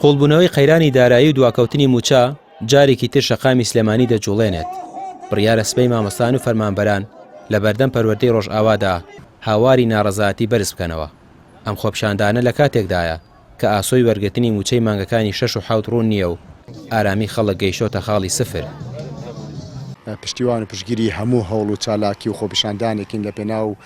قوڵبوونەوەی قەیرانی دارایی و دواکەوتنی موچە جارێکی تر شەقامی سلێمانی دەجوڵێنێت. بڕیارە سبەی مامۆستان و فەرمانبەران لە بەردەم پەروەردەی ڕۆژئاوادا هاواری ناڕەزایەتی بەرز بکەنەوە. ئەم خۆپیشاندانە لە کاتێکدایە کە ئاسۆی وەرگرتنی موچەی مانگەکانی 6 و 7 ڕوون نییە و ئارامی خەڵک گەیشتۆتە خاڵی سفر. پشتیوان و پشتگیری هەموو هەوڵ و چالاکی و خۆپیشاندانێکین لە پێناو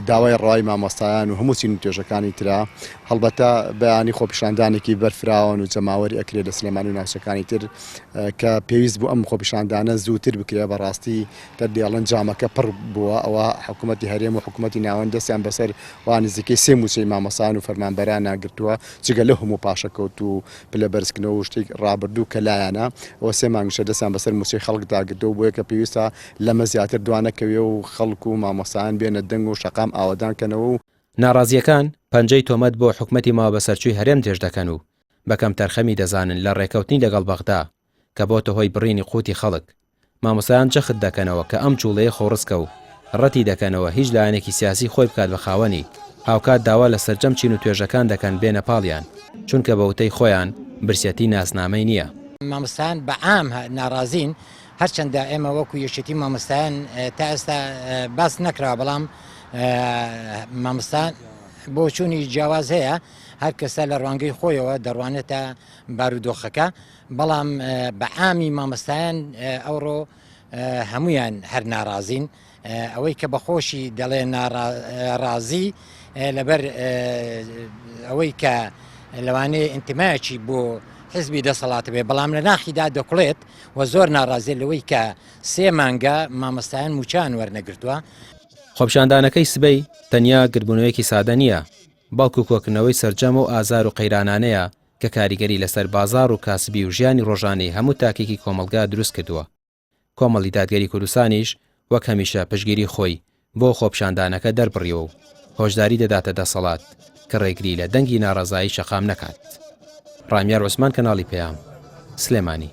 داوای ڕای مامۆستایان و هەموو چین و توێژەکانی ترا. هەڵبەتە بەیانی خۆپیشاندانێکی بەرفراون و جەماوەری ئەکرێت لە سلێمانی و ناوچەکانی تر کە پێویست بوو ئەم خۆپیشاندانە زووتر بکرێت. بەڕاستی دەردێڵەن جامەکە پڕ بووە. ئەوە حکوومەتی هەرێم و حکوومەتی ناوەند دەستیان بەسەر وا نزیکەی 3 موچەی مامۆستایان و فەرمانبەران ناگرتووە جگە لە هەموو پاشەکەوت و پلە بەرزکردنەوە و شتێک ڕابردوو کە لایەنە. ئەوە 3 مانگشە دەستیان بەسەر موچەی خەڵک داگرتەوە بۆیە کە پێویستە لەمە زیاتر دوانەکەوێ و خەڵک و مامۆستایان بێنە دەنگ و شەقام ئاوادانکەنەوە. ناڕازیەکان پەنجەی تۆمەت بۆ حکوومەتی ماوە بەسەرچووی هەرێم درێژ دەکەن و بەکەم تەرخەمی دەزانن لە ڕێکەوتنی لەگەڵ بەغدا کە بۆتە هۆی بڕینی قوتی خەڵک. مامۆستایان جەخت دەکەنەوە کە ئەم جوڵەیە خۆڕسکە و ڕەتی دەکەنەوە هیچ لایەنێکی سیاسی خۆی بکات بە خاوەنی. هاوکات داوا لە سەرجەم چین و توێژەکان دەکەن بێنە پاڵیان چونکە بەوتەی خۆیان برسەتی ناسنامەی نییە. مامۆستایان بەعام ناڕازین، هەرچەندە ئێمە وەکو یەکێتی مامۆستایان تا ئێستا باس نەکراوە، بەڵام مامۆستایان بۆ چوونی جیاواز هەیە. هەر کەسە لە ڕوانگەی خۆیەوە دەڕوانێتە بارودۆخەکە، بەڵام بەعامی مامۆستایان ئەوڕۆ هەمویان هەر ناڕازین. ئەوەی کە بەخۆشی دەڵێ ناڕازی لەبەر ئەوەی کە لەوانەیە ئینتیمایەکی بۆ حزبی دەسەڵات بێ، بەڵام لە ناخیدا دەکڵێت و زۆر ناڕازێ لەوەی کە 3 مانگە مامۆستایان موچان وەرنەگرتووە. خۆپیشاندانەکەی سبەی تەنیا گربوونەوەیەکی سادە نییە، بەڵکو کۆکردنەوەی سەرجەم و ئازار و قەیرانانەیە کە کاریگەری لەسەر بازار و کاسبی و ژیانی ڕۆژانەی هەموو تاکێکی کۆمەلگا دروست کردووە. کۆمەڵی دادگەری کوردستانیش وەک هەمیشە پشگیری خۆی بۆ خۆپیشاندانەکە دەربڕیەوە و هۆشداری دەداتە دەسەڵات کە ڕێگری لە دەنگی ناڕەزایی شەقام نەکات. ڕامیار عوسمان، کەناڵی پەیام، سلێمانی.